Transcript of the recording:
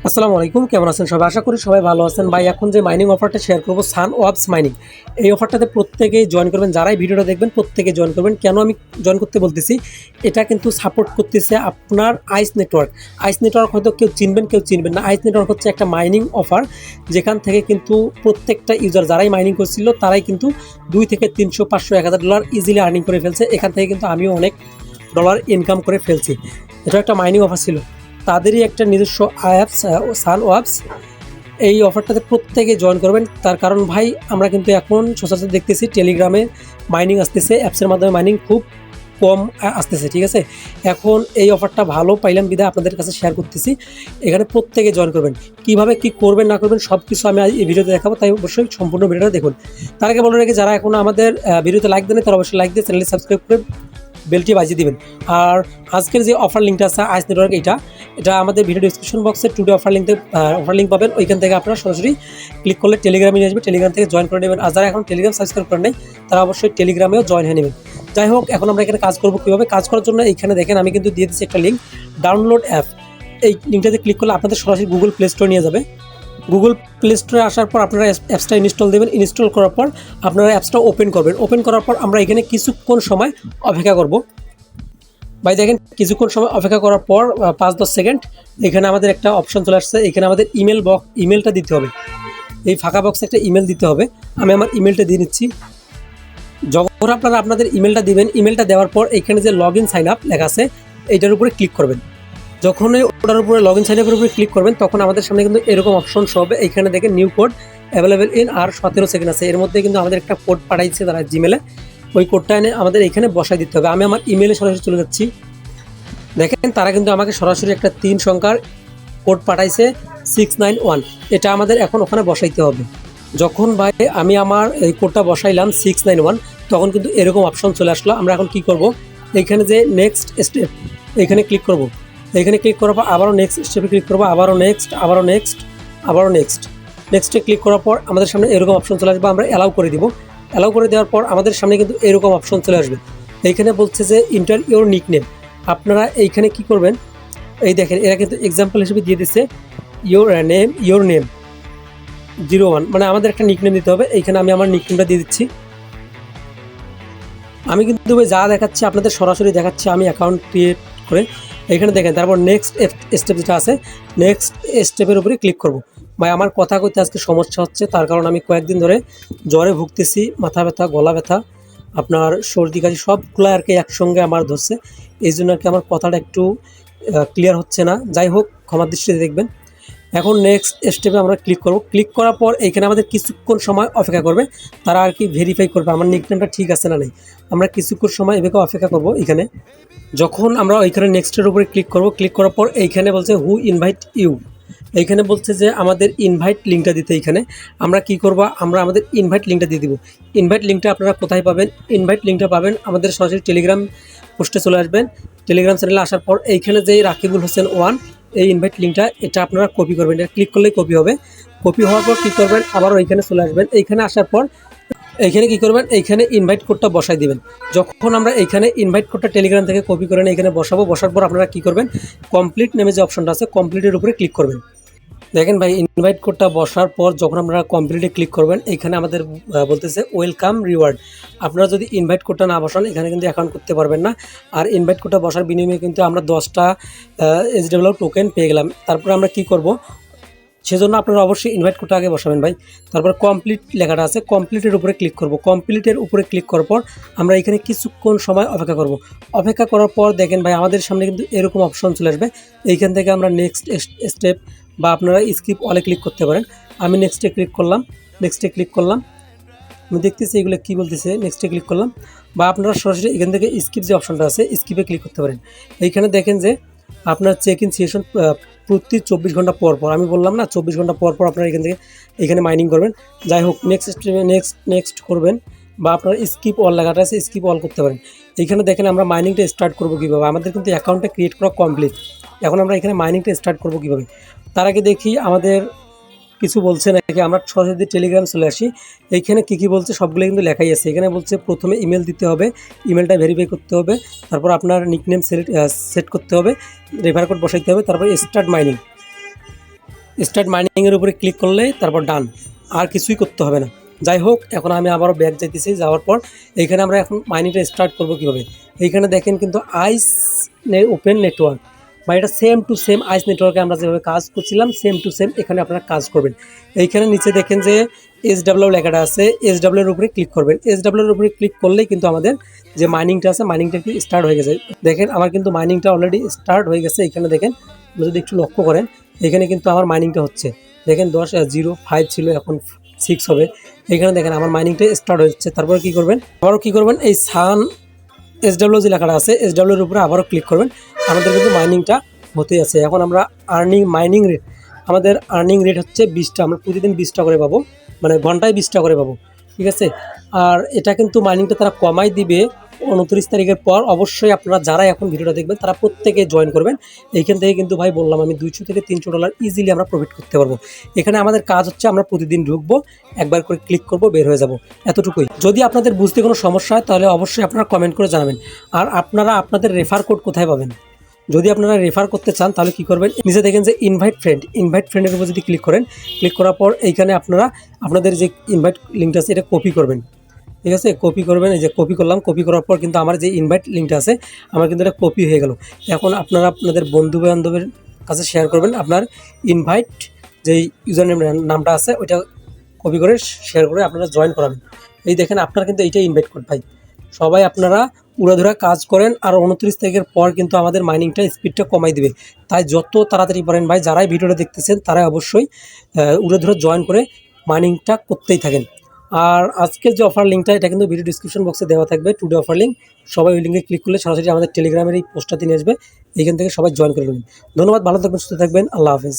আসসালামু আলাইকুম, কেমন আছেন সবাই? আশা করি সবাই ভালো আছেন। ভাই এখন যে মাইনিং অফারটা শেয়ার করব সানওয়াবস মাইনিং, এই অফারটাতে প্রত্যেকেই জয়েন করবেন। যারাই ভিডিওটা দেখবেন প্রত্যেকে জয়েন করবেন। কেন আমি জয়েন করতে বলতেছি, এটা কিন্তু সাপোর্ট করতেছে আপনার আইস নেটওয়ার্ক। আইস নেটওয়ার্ক হয়তো কেউ চিনবেন কেউ চিনবেন না। আইস নেটওয়ার্ক হচ্ছে একটা মাইনিং অফার, যেখান থেকে কিন্তু প্রত্যেকটা ইউজার যারাই মাইনিং করছিল তারাই কিন্তু 2 থেকে 300, 500, $1000 ইজিলি আর্নিং করে ফেলছে। এখান থেকে কিন্তু আমিও অনেক ডলার ইনকাম করে ফেলছি। এটা একটা মাইনিং অফার ছিল, তাদেরই একটা নিজস্ব অ্যাপস সানওয়াবস। এই অফারটাতে প্রত্যেকে জয়েন করবেন। তার কারণ ভাই, আমরা কিন্তু এখন সচরাচর দেখতেছি টেলিগ্রামে মাইনিং আসতেছে, অ্যাপসের মাধ্যমে মাইনিং খুব কম আসতেছে, ঠিক আছে? এখন এই অফারটা ভালো পাইলাম বিধায় আপনাদের কাছে শেয়ার করতেছি। এখানে প্রত্যেকে জয়েন করবেন। কীভাবে কী করবেন না করবেন সব কিছু আমি এই ভিডিওতে দেখাবো, তাই অবশ্যই সম্পূর্ণ ভিডিওটা দেখুন। তার আগে বলে রেখে যারা এখনও আমাদের ভিডিওতে লাইক দেন তারা অবশ্যই লাইক দিয়ে চ্যানেলটি সাবস্ক্রাইব করে বেলটি বাজিয়ে দিবেন। আর আজকের যে অফার লিঙ্কটা আছে আইস নেটওয়ার্ক, এটা আমাদের ভিডিও ডিসক্রিপশন বক্সে টুডে অফার লিঙ্ক পাবেন। ওইখান থেকে আপনারা সরাসরি ক্লিক করলে টেলিগ্রামে নিয়ে আসবে, টেলিগ্রাম থেকে জয়েন করে নেবেন। আর যারা এখন টেলিগ্রাম সাবস্ক্রাইব করেন নাই তারা অবশ্যই টেলিগ্রামেও জয়েন হয়ে নেবেন। যাই হোক, এখন আমরা এখানে কাজ করবো কীভাবে। কাজ করার জন্য এইখানে দেখেন আমি কিন্তু দিয়ে দিচ্ছি একটা লিঙ্ক, ডাউনলোড অ্যাপ। এই লিঙ্কটাতে ক্লিক করলে আপনাদের সরাসরি গুগল প্লে স্টোর নিয়ে যাবে। গুগল প্লে স্টোরে আসার পর আপনারা অ্যাপসটা ইনস্টল দেবেন। ইনস্টল করার পর আপনারা অ্যাপসটা ওপেন করবেন। ওপেন করার পর আমরা এখানে কিছুক্ষণ সময় অপেক্ষা করব। ভাই দেখেন, কিছুক্ষণ সময় অপেক্ষা করার পর 5-10 সেকেন্ড এখানে আমাদের একটা অপশন চলে আসছে। এখানে আমাদের ইমেলটা দিতে হবে। এই ফাঁকা বক্সে একটা ইমেল দিতে হবে। আমি আমার ইমেলটা দিয়ে নিচ্ছি। যখন আপনারা আপনাদের ইমেলটা দিবেন, ইমেলটা দেওয়ার পর এখানে যে লগ ইন সাইন আপ লেখা আছে এইটার উপরে ক্লিক করবেন। যখনই ওটার উপরে লগ ইন সাইন আপের উপরে ক্লিক করবেন তখন আমাদের সামনে কিন্তু এরকম অপশন শো হবে। এইখানে দেখেন নিউ কোড অ্যাভেলেবেল ইন আর 17 সেকেন্ড আছে। এর মধ্যে কিন্তু আমাদের একটা কোড পাঠাইছে তারা জিমেলে, ওই কোডটা এনে আমাদের এখানে বসাই দিতে হবে। আমি আমার ইমেলে সরাসরি চলে যাচ্ছি। দেখেন তারা কিন্তু আমাকে সরাসরি একটা 3 সংখ্যার কোড পাঠাইছে 691। এটা আমাদের এখন ওখানে বসাইতে হবে। যখন ভাই আমি আমার এই কোডটা বসাইলাম 691, তখন কিন্তু এরকম অপশন চলে আসলো। আমরা এখন কি করব, এইখানে যে নেক্সট স্টেপ এইখানে ক্লিক করব। এইখানে ক্লিক করার পর আবারও নেক্সট স্টেপে ক্লিক করবো, আবারও নেক্সটে ক্লিক করার পর আমাদের সামনে এরকম অপশন চলে আসবে। আমরা অ্যালাউ করে দিব। অ্যালাউ করে দেওয়ার পর আমাদের সামনে কিন্তু এরকম অপশন চলে আসবে। এইখানে বলছে যে ইন্টার ইউর নিকনেম। আপনারা এইখানে কি করবেন, এই দেখেন এরা কিন্তু এক্সাম্পল হিসেবে দিয়ে দিচ্ছে ইউর নেম 01, মানে আমাদের একটা নিকনেম দিতে হবে। এইখানে আমি আমার নিকনেমটা দিয়ে দিচ্ছি। আমি কিন্তু যা দেখাচ্ছি আপনাদের সরাসরি দেখাচ্ছি আমি অ্যাকাউন্ট ক্রিয়েট করে। এইখানে দেখেন তারপর নেক্সট স্টেপ যেটা আছে, নেক্সট স্টেপের উপরে ক্লিক করব। ভাই আমার কথা কইতে আজকে সমস্যা হচ্ছে, তার কারণ আমি কয়েকদিন ধরে জ্বরে ভুগতেছি, মাথা ব্যথা, গলা ব্যথা, আপনার সর্দি কাশি সবগুলো আর কি একসঙ্গে আমার ধরছে। এই জন্য আর কি আমার কথাটা একটু ক্লিয়ার হচ্ছে না। যাই হোক, ক্ষমার দৃষ্টিতে দেখবেন। এখন নেক্সট স্টেপে আমরা ক্লিক করব। ক্লিক করার পর এইখানে আমাদের কিছুক্ষণ সময় অপেক্ষা করবে। তারা আর কি ভেরিফাই করবে আমার নিকনেমটা ঠিক আছে না নেই। আমরা কিছুক্ষণ সময় এভাবে অপেক্ষা করব। এখানে যখন আমরা ওইখানে নেক্সটের উপরে ক্লিক করব, ক্লিক করার পর এইখানে বলছে হু ইনভাইট ইউ। এইখানে বলছে যে আমাদের ইনভাইট লিঙ্কটা দিতে। এইখানে আমরা কি করব, আমরা আমাদের ইনভাইট লিঙ্কটা দিয়ে দিব। ইনভাইট লিঙ্কটা আপনারা কোথায় পাবেন? ইনভাইট লিঙ্কটা পাবেন আমাদের সরাসরি টেলিগ্রাম পোস্টে চলে আসবেন। টেলিগ্রাম চ্যানেলে আসার পর এইখানে যে রাকিবুল হোসেন 1 এই ইনভাইট লিঙ্কটা, এটা আপনারা কপি করবেন। এটা ক্লিক করলেই কপি হবে। কপি হওয়ার পর কী করবেন, আবার ওইখানে চলে আসবেন। এইখানে আসার পর এইখানে কী করবেন, এইখানে ইনভাইট কোডটা বসাই দিবেন। যখন আমরা এইখানে ইনভাইট কোডটা টেলিগ্রাম থেকে কপি করে এইখানে বসাবো, বসার পর আপনারা কী করবেন, কমপ্লিট নামে যে অপশনটা আছে কমপ্লিটের উপরে ক্লিক করবেন। দেখেন ভাই, ইনভাইট কোডটা বসার পর যখন আপনারা কমপ্লিটে ক্লিক করবেন, এইখানে আমাদের বলতেছে ওয়েলকাম রিওয়ার্ড। আপনারা যদি ইনভাইট কোডটা না বসান এখানে কিন্তু অ্যাকাউন্ট করতে পারবেন না। আর ইনভাইট কোডটা বসার বিনিময়ে কিন্তু আমরা 10টা SW টোকেন পেয়ে গেলাম। তারপরে আমরা কি করব, সেজন্য আপনারা অবশ্যই ইনভাইট কোডটা আগে বসাবেন ভাই। তারপর কমপ্লিট লেখাটা আছে, কমপ্লিটের উপরে ক্লিক করব। কমপ্লিটের উপরে ক্লিক করার পর আমরা এখানে কিছুক্ষণ সময় অপেক্ষা করব। অপেক্ষা করার পর দেখেন ভাই আমাদের সামনে কিন্তু এরকম অপশন চলে আসবে। এইখান থেকে আমরা নেক্সট স্টেপ বা আপনারা স্কিপ অলে ক্লিক করতে পারেন। আমি নেক্সটে ক্লিক করলাম। আমি দেখতেছি এগুলো কী বলতেছে। নেক্সটে ক্লিক করলাম, বা আপনারা সরাসরি এখান থেকে স্কিপ যে অপশনটা আছে স্কিপে ক্লিক করতে পারেন। এইখানে দেখেন যে আপনার চেক ইন সেশন প্রতি 24 ঘন্টা পর পর, আমি বললাম না 24 ঘন্টা পর পর আপনারা এখানে মাইনিং করবেন। যাই হোক, নেক্সট করবেন, বা আপনার স্কিপ অল লেখাটা আছে স্কিপ অল করতে পারেন। এইখানে দেখেন আমরা মাইনিংটা স্টার্ট করবো কীভাবে। আমাদের কিন্তু অ্যাকাউন্টটা ক্রিয়েট করা কমপ্লিট। এখন আমরা এখানে মাইনিংটা স্টার্ট করবো কীভাবে, তার আগে দেখি আমাদের কিছু বলছে নাকি। আমরা সরাসরি টেলিগ্রাম চলে আসি। এইখানে কী বলছে সবগুলো কিন্তু লেখাই আছে। এখানে বলছে প্রথমে ইমেল দিতে হবে, ইমেলটা ভেরিফাই করতে হবে, তারপর আপনার নিকনেম সেট করতে হবে, রেফার কোড বসাইতে হবে, তারপর স্টার্ট মাইনিং। স্টার্ট মাইনিংয়ের উপরে ক্লিক করলেই তারপর ডান, আর কিছুই করতে হবে না। যাই হোক, এখন আমি আবারও ব্যাক যাইতেছি। যাওয়ার পর এইখানে আমরা এখন মাইনিংটা স্টার্ট করবো কীভাবে। এইখানে দেখেন কিন্তু আইস ওপেন নেটওয়ার্ক, বা এটা সেম টু সেম আইস নেটওয়ার্কে আমরা যেভাবে কাজ করছিলাম সেম টু সেম এখানে আপনারা কাজ করবেন। এইখানে নিচে দেখেন যে SW লেখাটা আছে, SW এর উপরে ক্লিক করবেন। SW এর উপরে ক্লিক করলেই কিন্তু আমাদের যে মাইনিংটা আছে মাইনিংটা কি স্টার্ট হয়ে গেছে। দেখেন আমার কিন্তু মাইনিংটা অলরেডি স্টার্ট হয়ে গেছে। এখানে দেখেন যদি একটু লক্ষ্য করেন, এখানে কিন্তু আমার মাইনিংটা হচ্ছে। দেখেন 10.05 ছিল, এখন 6 হবে। এখানে দেখেন আমার মাইনিংটা স্টার্ট হচ্ছে। তারপরে কী করবেন, আবারও কী করবেন, এই সান SW যে লেখাটা আছে SW এর উপরে আবারও ক্লিক করবেন। আমাদের কিন্তু মাইনিংটা হতেই আছে। এখন আমরা মাইনিং রেট, আমাদের আর্নিং রেট হচ্ছে 20টা, আমরা প্রতিদিন 20টা করে পাবো, মানে ঘন্টায় 20টা করে পাবো, ঠিক আছে। আর এটা কিন্তু মাইনিংটা তারা কমাই দিবে 29 তারিখের পর। অবশ্যই আপনারা যারা এখন ভিডিওটা দেখবেন তারা প্রত্যেকে জয়েন করবেন। এইখান থেকে কিন্তু ভাই বললাম আমি $200 থেকে $300 ইজিলি আমরা প্রফিট করতে পারবো। এখানে আমাদের কাজ হচ্ছে আমরা প্রতিদিন ঢুকবো, একবার করে ক্লিক করবো, বের হয়ে যাব, এতটুকুই। যদি আপনাদের বুঝতে কোনো সমস্যা হয় তাহলে অবশ্যই আপনারা কমেন্ট করে জানাবেন। আর আপনারা আপনাদের রেফার কোড কোথায় পাবেন, যদি আপনারা রেফার করতে চান তাহলে কী করবেন, নিচে দেখেন যে ইনভাইট ফ্রেন্ডের উপর যদি ক্লিক করেন, ক্লিক করার পর এইখানে আপনারা আপনাদের যে ইনভাইট লিঙ্কটা আছে এটা কপি করবেন, ঠিক আছে। কপি করবেন, এই যে কপি করলাম। কপি করার পর কিন্তু আমার যে ইনভাইট লিঙ্কটা আছে আমার কিন্তু এটা কপি হয়ে গেল। এখন আপনারা আপনাদের বন্ধু বান্ধবের কাছে শেয়ার করবেন, আপনার ইনভাইট যেই ইউজার নামটা আছে ওইটা কপি করে শেয়ার করে আপনারা জয়েন করাবেন। এই দেখেন আপনার কিন্তু এইটাই ইনভাইট কোড ভাই। সবাই আপনারা উড়াধুরা কাজ করেন, আর 29 তারিখের পর কিন্তু আমাদের মাইনিংটা স্পিডটা কমাই দিবে। তাই যত তাড়াতাড়ি পারেন ভাই, যারাই ভিডিওটা দেখতেছেন তারাই অবশ্যই উড়াধুরা জয়েন করে মাইনিংটা করতেই থাকেন। আর আজকের যে অফার লিঙ্কটা এটা কিন্তু ভিডিও ডিসক্রিপশন বক্সে দেওয়া থাকবে, টুডে অফার লিঙ্ক। সবাই ওই লিঙ্কে ক্লিক করলে সরাসরি আমাদের টেলিগ্রামের এই পোস্টটা নিয়ে আসবে, এইখান থেকে সবাই জয়েন করে নেবেন। ধন্যবাদ, ভালো থাকবেন, সুস্থ থাকবেন, আল্লাহ হাফেজ।